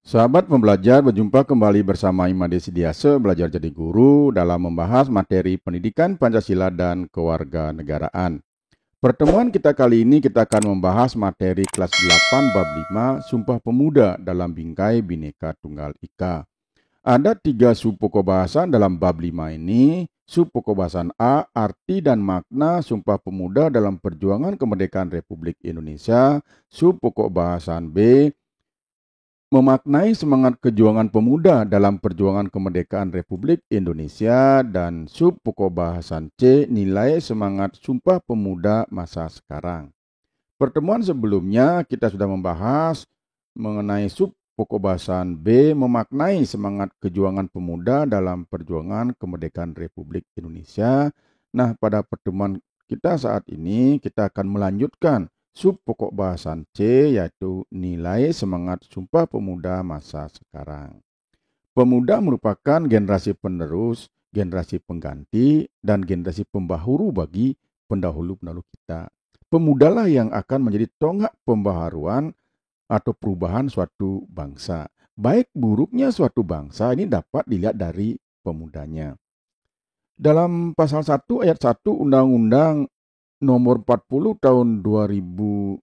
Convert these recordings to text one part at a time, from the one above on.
Sahabat pembelajar, berjumpa kembali bersama Imade Sidiase, belajar jadi guru dalam membahas materi pendidikan Pancasila dan kewarganegaraan. Pertemuan kita kali ini kita akan membahas materi kelas 8 bab 5 Sumpah Pemuda dalam Bingkai Bhinneka Tunggal Ika. Ada 3 subpokok bahasan dalam bab 5 ini. Subpokok bahasan A, arti dan makna Sumpah Pemuda dalam perjuangan kemerdekaan Republik Indonesia. Subpokok bahasan B, memaknai semangat kejuangan pemuda dalam perjuangan kemerdekaan Republik Indonesia, dan subpokok bahasan C, nilai semangat Sumpah Pemuda masa sekarang. Pertemuan sebelumnya kita sudah membahas mengenai subpokok bahasan B, memaknai semangat kejuangan pemuda dalam perjuangan kemerdekaan Republik Indonesia. Nah, pada pertemuan kita saat ini kita akan melanjutkan subpokok bahasan C, yaitu nilai semangat Sumpah Pemuda masa sekarang. Pemuda merupakan generasi penerus, generasi pengganti, dan generasi pembahuru bagi pendahulu-pendahulu kita. Pemudalah yang akan menjadi tonggak pembaharuan atau perubahan suatu bangsa. Baik buruknya suatu bangsa ini dapat dilihat dari pemudanya. Dalam pasal 1 ayat 1 Undang-Undang Nomor 40 tahun 2009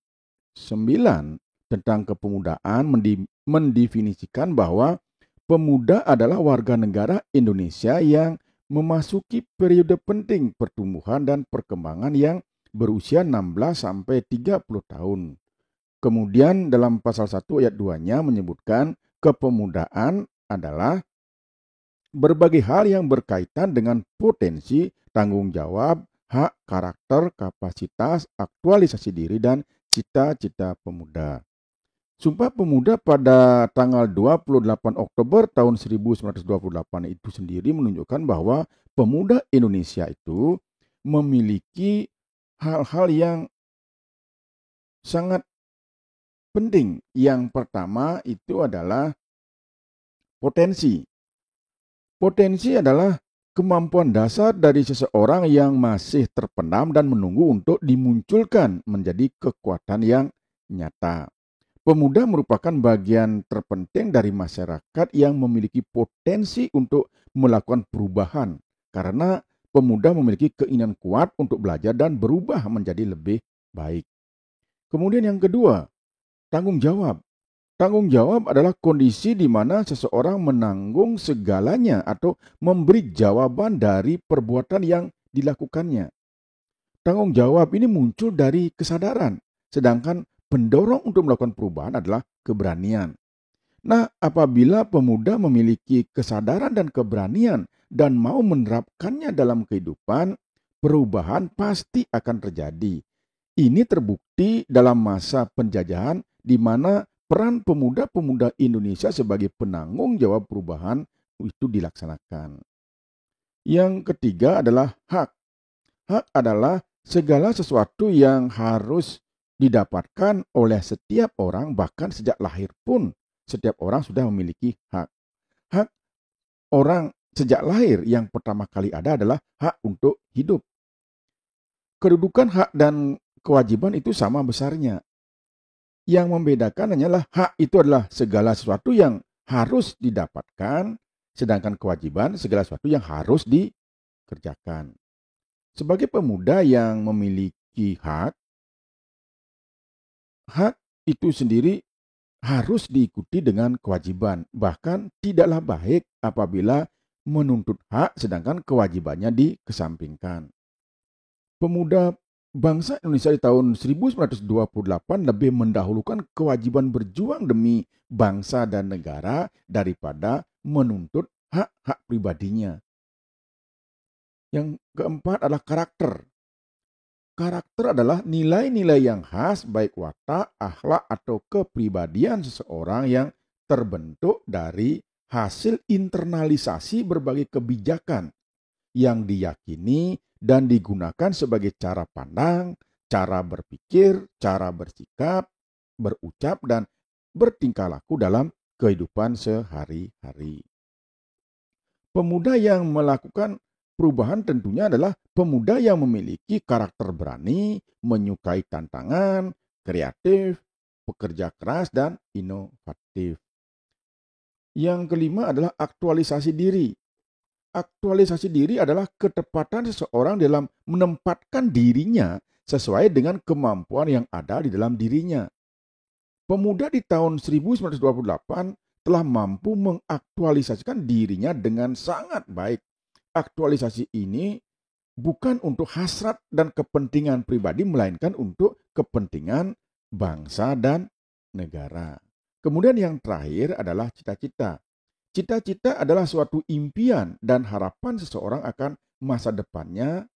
tentang kepemudaan mendefinisikan bahwa pemuda adalah warga negara Indonesia yang memasuki periode penting pertumbuhan dan perkembangan yang berusia 16 sampai 30 tahun. Kemudian dalam pasal 1 ayat 2-nya menyebutkan kepemudaan adalah berbagai hal yang berkaitan dengan potensi, tanggung jawab, hak, karakter, kapasitas, aktualisasi diri, dan cita-cita pemuda. Sumpah Pemuda pada tanggal 28 Oktober tahun 1928 itu sendiri menunjukkan bahwa pemuda Indonesia itu memiliki hal-hal yang sangat penting. Yang pertama itu adalah potensi. Potensi adalah kemampuan dasar dari seseorang yang masih terpendam dan menunggu untuk dimunculkan menjadi kekuatan yang nyata. Pemuda merupakan bagian terpenting dari masyarakat yang memiliki potensi untuk melakukan perubahan, karena pemuda memiliki keinginan kuat untuk belajar dan berubah menjadi lebih baik. Kemudian yang kedua, tanggung jawab. Tanggung jawab adalah kondisi di mana seseorang menanggung segalanya atau memberi jawaban dari perbuatan yang dilakukannya. Tanggung jawab ini muncul dari kesadaran, sedangkan pendorong untuk melakukan perubahan adalah keberanian. Nah, apabila pemuda memiliki kesadaran dan keberanian dan mau menerapkannya dalam kehidupan, perubahan pasti akan terjadi. Ini terbukti dalam masa penjajahan di mana peran pemuda-pemuda Indonesia sebagai penanggung jawab perubahan itu dilaksanakan. Yang ketiga adalah hak. Hak adalah segala sesuatu yang harus didapatkan oleh setiap orang, bahkan sejak lahir pun setiap orang sudah memiliki hak. Hak orang sejak lahir yang pertama kali ada adalah hak untuk hidup. Kedudukan hak dan kewajiban itu sama besarnya. Yang membedakan hanyalah hak itu adalah segala sesuatu yang harus didapatkan, sedangkan kewajiban segala sesuatu yang harus dikerjakan. Sebagai pemuda yang memiliki hak, hak itu sendiri harus diikuti dengan kewajiban. Bahkan tidaklah baik apabila menuntut hak sedangkan kewajibannya dikesampingkan. Pemuda bangsa Indonesia di tahun 1928 lebih mendahulukan kewajiban berjuang demi bangsa dan negara daripada menuntut hak-hak pribadinya. Yang keempat adalah karakter. Karakter adalah nilai-nilai yang khas baik watak, akhlak, atau kepribadian seseorang yang terbentuk dari hasil internalisasi berbagai kebijakan yang diyakini dan digunakan sebagai cara pandang, cara berpikir, cara bersikap, berucap, dan bertingkah laku dalam kehidupan sehari-hari. Pemuda yang melakukan perubahan tentunya adalah pemuda yang memiliki karakter berani, menyukai tantangan, kreatif, pekerja keras, dan inovatif. Yang kelima adalah aktualisasi diri. Aktualisasi diri adalah ketepatan seseorang dalam menempatkan dirinya sesuai dengan kemampuan yang ada di dalam dirinya. Pemuda di tahun 1928 telah mampu mengaktualisasikan dirinya dengan sangat baik. Aktualisasi ini bukan untuk hasrat dan kepentingan pribadi, melainkan untuk kepentingan bangsa dan negara. Kemudian yang terakhir adalah cita-cita. Cita-cita adalah suatu impian dan harapan seseorang akan masa depannya.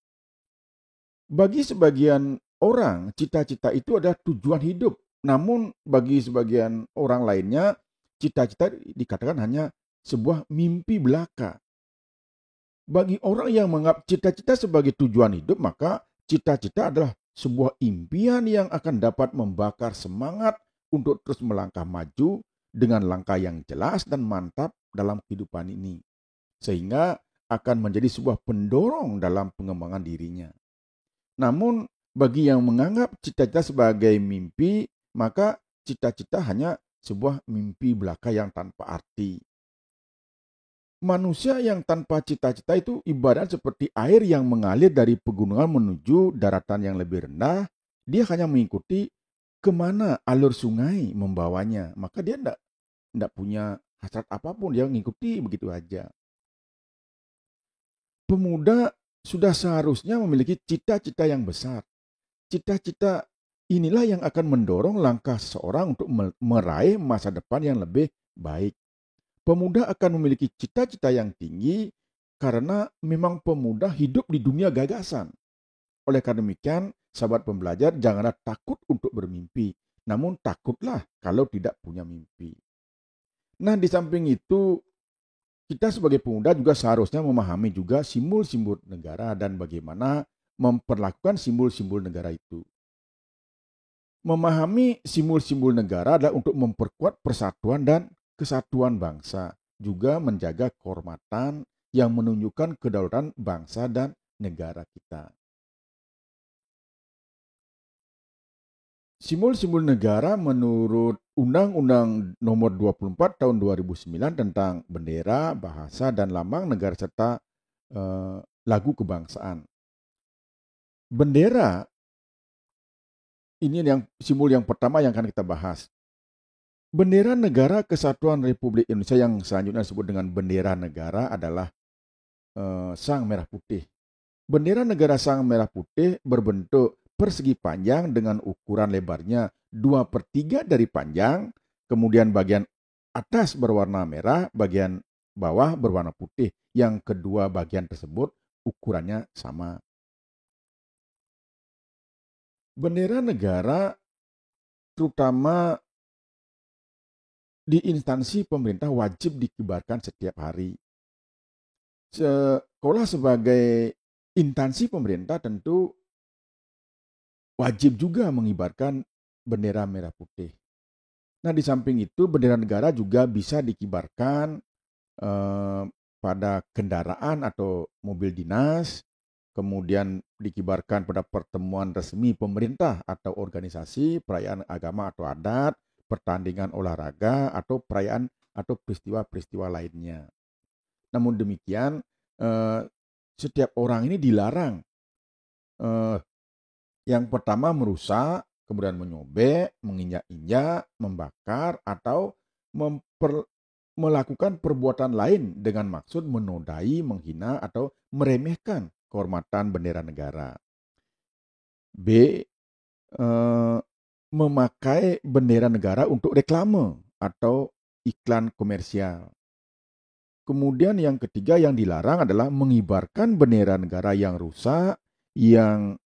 Bagi sebagian orang, cita-cita itu adalah tujuan hidup. Namun bagi sebagian orang lainnya, cita-cita dikatakan hanya sebuah mimpi belaka. Bagi orang yang menganggap cita-cita sebagai tujuan hidup, maka cita-cita adalah sebuah impian yang akan dapat membakar semangat untuk terus melangkah maju dengan langkah yang jelas dan mantap dalam kehidupan ini. Sehingga akan menjadi sebuah pendorong dalam pengembangan dirinya. Namun bagi yang menganggap cita-cita sebagai mimpi, maka cita-cita hanya sebuah mimpi belaka yang tanpa arti. Manusia yang tanpa cita-cita itu ibarat seperti air yang mengalir dari pegunungan menuju daratan yang lebih rendah. Dia hanya mengikuti kemana alur sungai membawanya. Maka dia tidak punya hasrat apapun, dia mengikuti begitu aja. Pemuda sudah seharusnya memiliki cita-cita yang besar. Cita-cita inilah yang akan mendorong langkah seseorang untuk meraih masa depan yang lebih baik. Pemuda akan memiliki cita-cita yang tinggi karena memang pemuda hidup di dunia gagasan. Oleh karena demikian, sahabat pembelajar, janganlah takut untuk bermimpi, namun takutlah kalau tidak punya mimpi. Nah, di samping itu, kita sebagai pemuda juga seharusnya memahami juga simbol-simbol negara dan bagaimana memperlakukan simbol-simbol negara itu. Memahami simbol-simbol negara adalah untuk memperkuat persatuan dan kesatuan bangsa, juga menjaga kehormatan yang menunjukkan kedaulatan bangsa dan negara kita. Simbol-simbol negara menurut Undang-Undang Nomor 24 Tahun 2009 tentang bendera, bahasa, dan lambang negara serta lagu kebangsaan. Bendera ini yang simbol yang pertama yang akan kita bahas. Bendera Negara Kesatuan Republik Indonesia yang selanjutnya disebut dengan bendera negara adalah sang merah putih. Bendera negara sang merah putih berbentuk persegi panjang dengan ukuran lebarnya 2/3 dari panjang, kemudian bagian atas berwarna merah, bagian bawah berwarna putih. Yang kedua bagian tersebut ukurannya sama. Bendera negara terutama di instansi pemerintah wajib dikibarkan setiap hari. Sekolah sebagai instansi pemerintah tentu wajib juga mengibarkan bendera merah putih. Nah, di samping itu bendera negara juga bisa dikibarkan pada kendaraan atau mobil dinas, kemudian dikibarkan pada pertemuan resmi pemerintah atau organisasi, perayaan agama atau adat, pertandingan olahraga, atau perayaan atau peristiwa-peristiwa lainnya. Namun demikian, setiap orang ini dilarang. Yang pertama merusak, kemudian menyobek, menginjak-injak, membakar, atau melakukan perbuatan lain dengan maksud menodai, menghina, atau meremehkan kehormatan bendera negara. B. Memakai bendera negara untuk reklame atau iklan komersial. Kemudian yang ketiga yang dilarang adalah mengibarkan bendera negara yang rusak, yang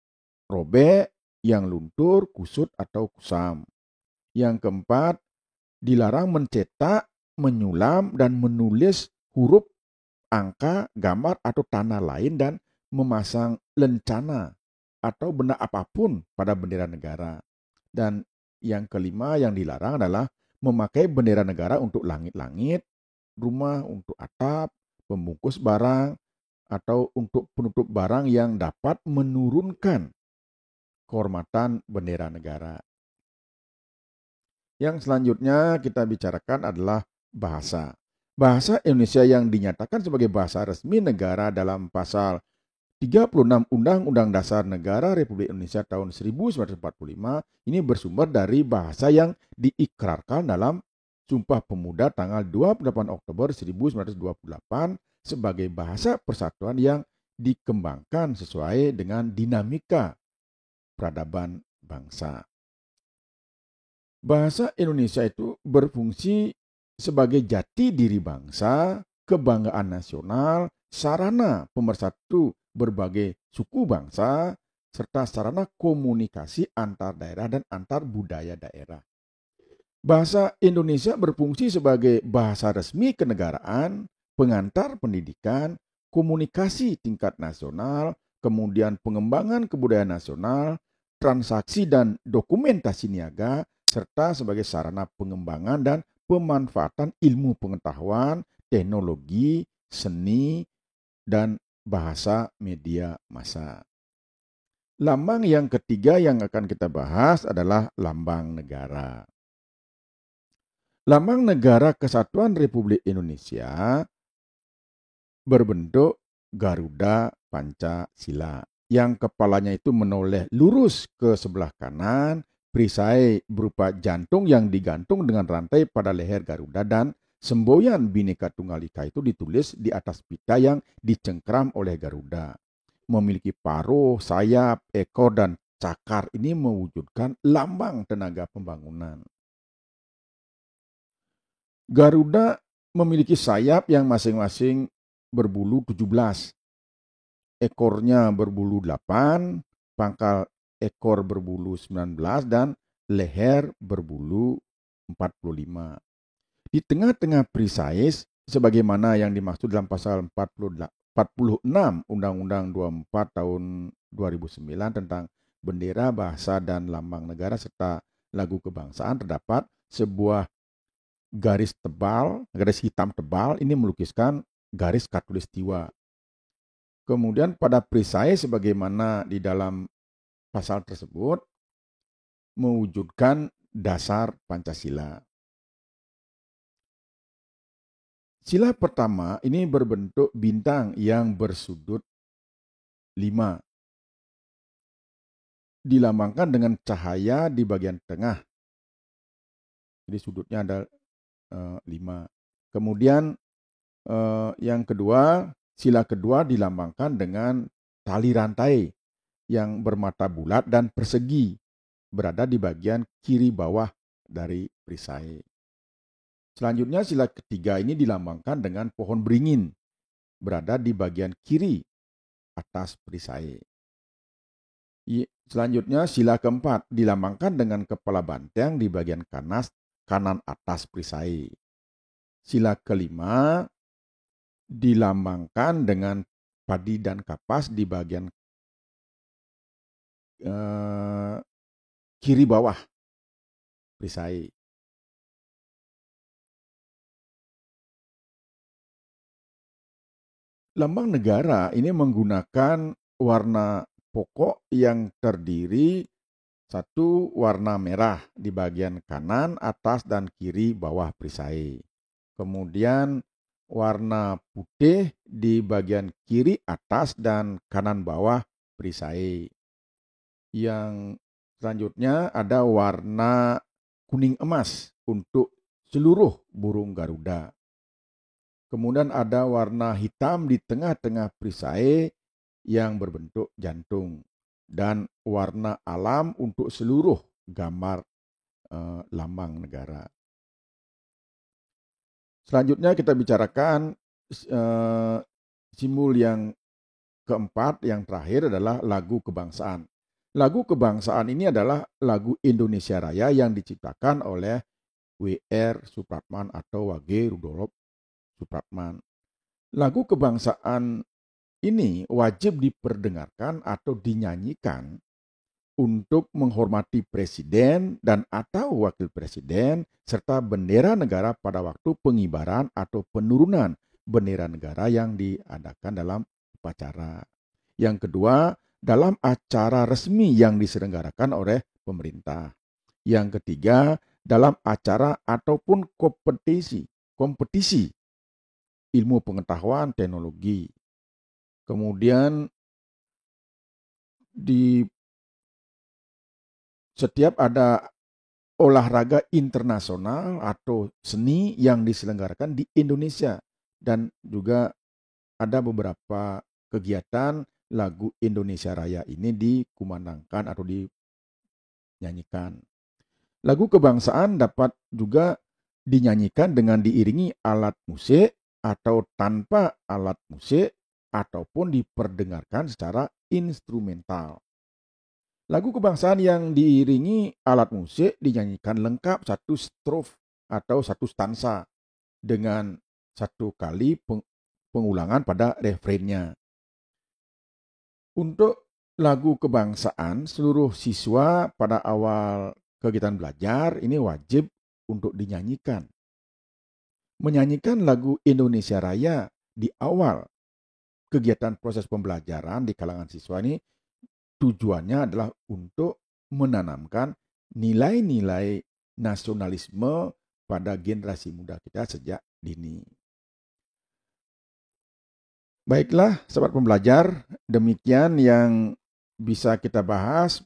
robek, yang luntur, kusut, atau kusam. Yang keempat, dilarang mencetak, menyulam, dan menulis huruf, angka, gambar, atau tanda lain dan memasang lencana atau benda apapun pada bendera negara. Dan yang kelima yang dilarang adalah memakai bendera negara untuk langit-langit, rumah, untuk atap, pembungkus barang, atau untuk penutup barang yang dapat menurunkan kehormatan bendera negara. Yang selanjutnya kita bicarakan adalah bahasa. Bahasa Indonesia yang dinyatakan sebagai bahasa resmi negara dalam pasal 36 Undang-Undang Dasar Negara Republik Indonesia tahun 1945 ini bersumber dari bahasa yang diikrarkan dalam Sumpah Pemuda tanggal 28 Oktober 1928 sebagai bahasa persatuan yang dikembangkan sesuai dengan dinamika peradaban bangsa. Bahasa Indonesia itu berfungsi sebagai jati diri bangsa, kebanggaan nasional, sarana pemersatu berbagai suku bangsa, serta sarana komunikasi antar daerah dan antar budaya daerah. Bahasa Indonesia berfungsi sebagai bahasa resmi kenegaraan, pengantar pendidikan, komunikasi tingkat nasional, kemudian pengembangan kebudayaan nasional, transaksi dan dokumentasi niaga, serta sebagai sarana pengembangan dan pemanfaatan ilmu pengetahuan, teknologi, seni, dan bahasa media massa. Lambang yang ketiga yang akan kita bahas adalah lambang negara. Lambang Negara Kesatuan Republik Indonesia berbentuk Garuda Pancasila, yang kepalanya itu menoleh lurus ke sebelah kanan, perisai berupa jantung yang digantung dengan rantai pada leher Garuda, dan semboyan Bhinneka Tunggal Ika itu ditulis di atas pita yang dicengkram oleh Garuda. Memiliki paruh, sayap, ekor, dan cakar ini mewujudkan lambang tenaga pembangunan. Garuda memiliki sayap yang masing-masing berbulu 17, ekornya berbulu 8, pangkal ekor berbulu 19, dan leher berbulu 45. Di tengah-tengah perisai, sebagaimana yang dimaksud dalam pasal 46 Undang-Undang 24 tahun 2009 tentang bendera, bahasa, dan lambang negara serta lagu kebangsaan, terdapat sebuah garis tebal, garis hitam tebal, ini melukiskan garis khatulistiwa. Kemudian pada perisai sebagaimana di dalam pasal tersebut mewujudkan dasar Pancasila. Sila pertama ini berbentuk bintang yang bersudut 5. Dilambangkan dengan cahaya di bagian tengah. Jadi sudutnya ada 5. Kemudian yang kedua, sila kedua dilambangkan dengan tali rantai yang bermata bulat dan persegi, berada di bagian kiri bawah dari perisai. Selanjutnya sila ketiga ini dilambangkan dengan pohon beringin, berada di bagian kiri atas perisai. Selanjutnya sila keempat dilambangkan dengan kepala banteng di bagian kanan atas perisai. Sila kelima dilambangkan dengan padi dan kapas di bagian kiri bawah perisai. Lambang negara ini menggunakan warna pokok yang terdiri satu warna merah di bagian kanan, atas, dan kiri bawah perisai. Kemudian warna putih di bagian kiri atas dan kanan bawah perisai. Yang selanjutnya ada warna kuning emas untuk seluruh burung Garuda. Kemudian ada warna hitam di tengah-tengah perisai yang berbentuk jantung, dan warna alam untuk seluruh gambar lambang negara. Selanjutnya kita bicarakan simbol yang keempat, yang terakhir adalah lagu kebangsaan. Lagu kebangsaan ini adalah lagu Indonesia Raya yang diciptakan oleh W.R. Supratman atau W.G. Rudolf Supratman. Lagu kebangsaan ini wajib diperdengarkan atau dinyanyikan untuk menghormati presiden dan atau wakil presiden serta bendera negara pada waktu pengibaran atau penurunan bendera negara yang diadakan dalam upacara. Yang kedua, dalam acara resmi yang diselenggarakan oleh pemerintah. Yang ketiga, dalam acara ataupun kompetisi ilmu pengetahuan teknologi. Kemudian di setiap ada olahraga internasional atau seni yang diselenggarakan di Indonesia, dan juga ada beberapa kegiatan lagu Indonesia Raya ini dikumandangkan atau dinyanyikan. Lagu kebangsaan dapat juga dinyanyikan dengan diiringi alat musik atau tanpa alat musik ataupun diperdengarkan secara instrumental. Lagu kebangsaan yang diiringi alat musik dinyanyikan lengkap satu strofe atau satu stansa dengan satu kali pengulangan pada refrennya. Untuk lagu kebangsaan, seluruh siswa pada awal kegiatan belajar ini wajib untuk dinyanyikan. Menyanyikan lagu Indonesia Raya di awal kegiatan proses pembelajaran di kalangan siswa ini tujuannya adalah untuk menanamkan nilai-nilai nasionalisme pada generasi muda kita sejak dini. Baiklah, sahabat pembelajar, demikian yang bisa kita bahas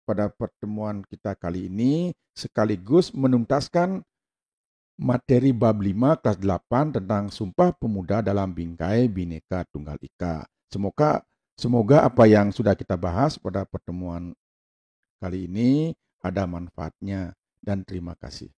pada pertemuan kita kali ini, sekaligus menuntaskan materi bab 5 kelas 8 tentang Sumpah Pemuda dalam Bingkai Bhinneka Tunggal Ika. Semoga apa yang sudah kita bahas pada pertemuan kali ini ada manfaatnya, dan terima kasih.